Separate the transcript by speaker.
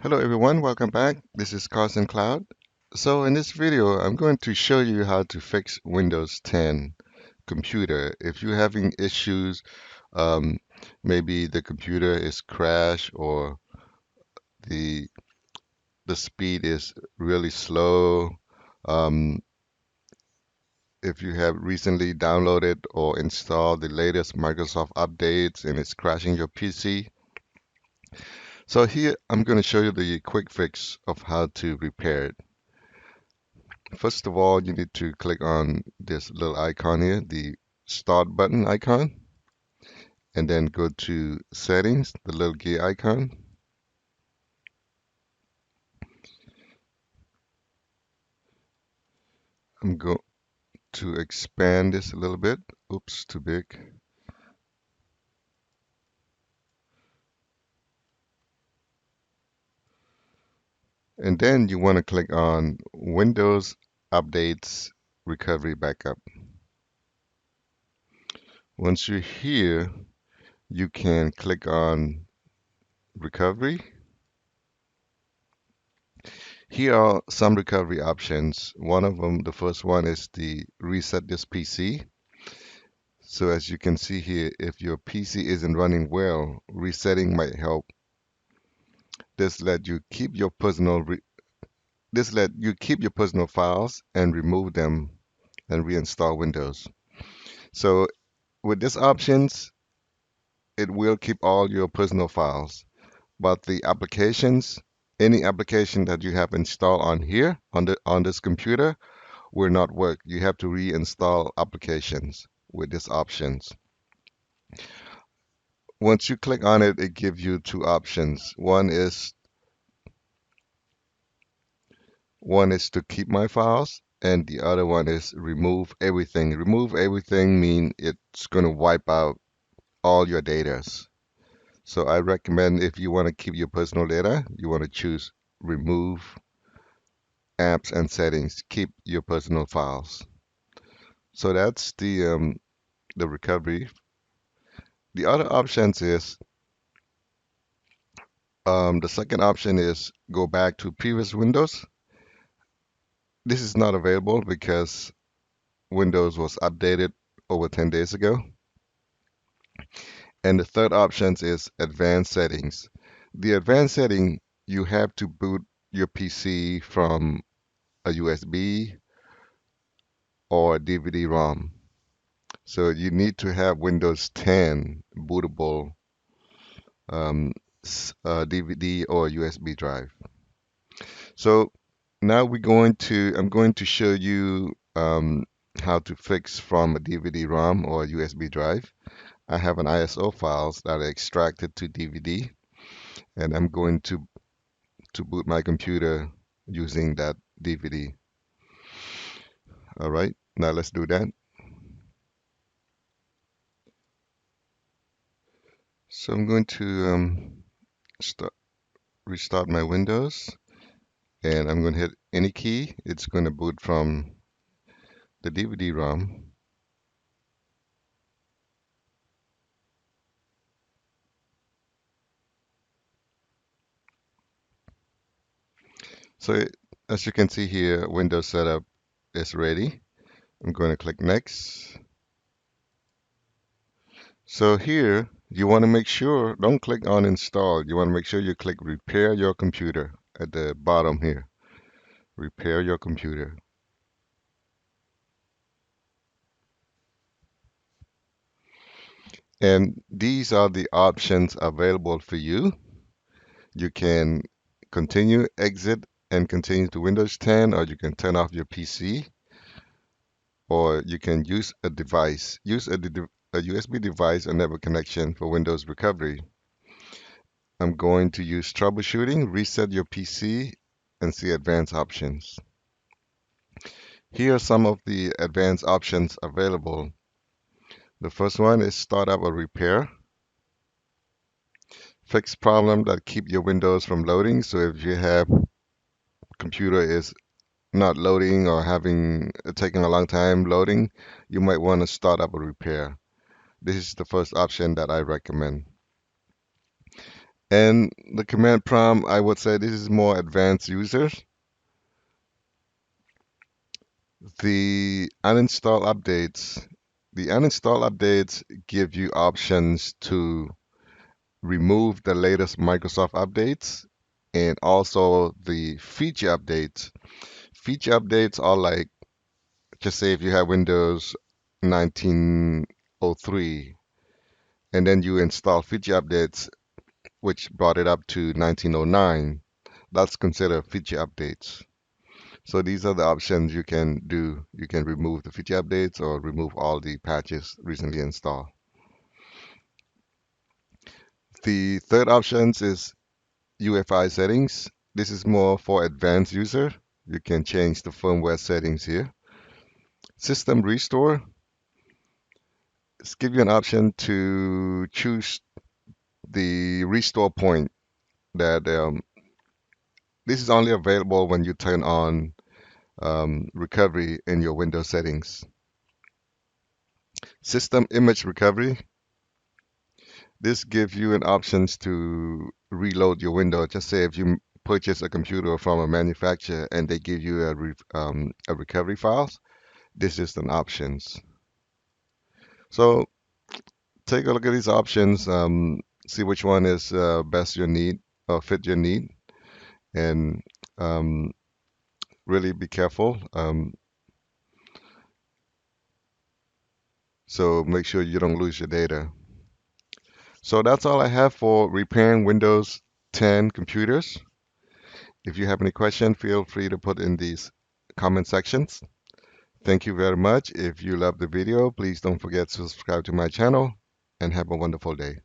Speaker 1: Hello everyone, welcome back. This is Carson Cloud. So in this video, I'm going to show you how to fix Windows 10 computer. If you're having issues, um, maybe the computer is crashed or the the speed is really slow. Um, if you have recently downloaded or installed the latest Microsoft updates and it's crashing your PC. So here I'm going to show you the quick fix of how to repair it. First of all, you need to click on this little icon here, the start button icon, and then go to settings, the little gear icon. I'm going to expand this a little bit. Oops, too big. And then you want to click on Windows Updates Recovery Backup. Once you're here, you can click on Recovery. Here are some recovery options. One of them, the first one is the reset this PC. So as you can see here, if your PC isn't running well, resetting might help. This let you keep your personal files and remove them and reinstall Windows. So with these options, it will keep all your personal files, but the applications, any application that you have installed on here on this computer will not work. You have to reinstall applications with these options. Once you click on it, it gives you two options. One is to keep my files, and the other one is remove everything. Remove everything mean it's going to wipe out all your data. So I recommend if you want to keep your personal data, you want to choose remove apps and settings, keep your personal files. So that's the recovery. The other options is the second option is go back to previous Windows. This is not available because Windows was updated over 10 days ago. And the third option is advanced settings. The advanced setting, you have to boot your PC from a USB or DVD-ROM. So you need to have Windows 10 bootable DVD or USB drive. So now I'm going to show you how to fix from a DVD-ROM or USB drive. I have an ISO files that are extracted to DVD, and I'm going to boot my computer using that DVD. All right, now let's do that. So I'm going to start, restart my Windows, and I'm going to hit any key. It's going to boot from the DVD-ROM. So as you can see here, Windows setup is ready. I'm going to click next. So here, you want to make sure, don't click on install. You want to make sure you click repair your computer at the bottom here. Repair your computer. And these are the options available for you. You can continue, exit, and continue to Windows 10, or you can turn off your PC, or you can use a device. Use a USB device or network connection for Windows recovery. I'm going to use troubleshooting, reset your PC, and see advanced options. Here are some of the advanced options available. The first one is start up or repair. Fix problem that keep your Windows from loading. So if you have computer is not loading or having taking a long time loading, you might want to start up a repair. This is the first option that I recommend. And the command prompt, I would say this is more advanced users. The uninstall updates. The uninstall updates give you options to remove the latest Microsoft updates and also the feature updates. Feature updates are like, just say if you have Windows 1903 and then you install feature updates, which brought it up to 1909, that's considered feature updates. So these are the options you can do. You can remove the feature updates or remove all the patches recently installed. The third options is UEFI settings. This is more for advanced user. You can change the firmware settings here. System restore. It's give you an option to choose the restore point that this is only available when you turn on recovery in your Windows settings. System image recovery. This gives you an options to reload your window. Just say if you purchase a computer from a manufacturer and they give you a recovery files, this is an options. So take a look at these options, see which one is best your need or fit your need, and um, really be careful. So make sure you don't lose your data. So that's all I have for repairing Windows 10 computers. If you have any question, feel free to put in these comment sections. Thank you very much. If you love the video, please don't forget to subscribe to my channel and have a wonderful day.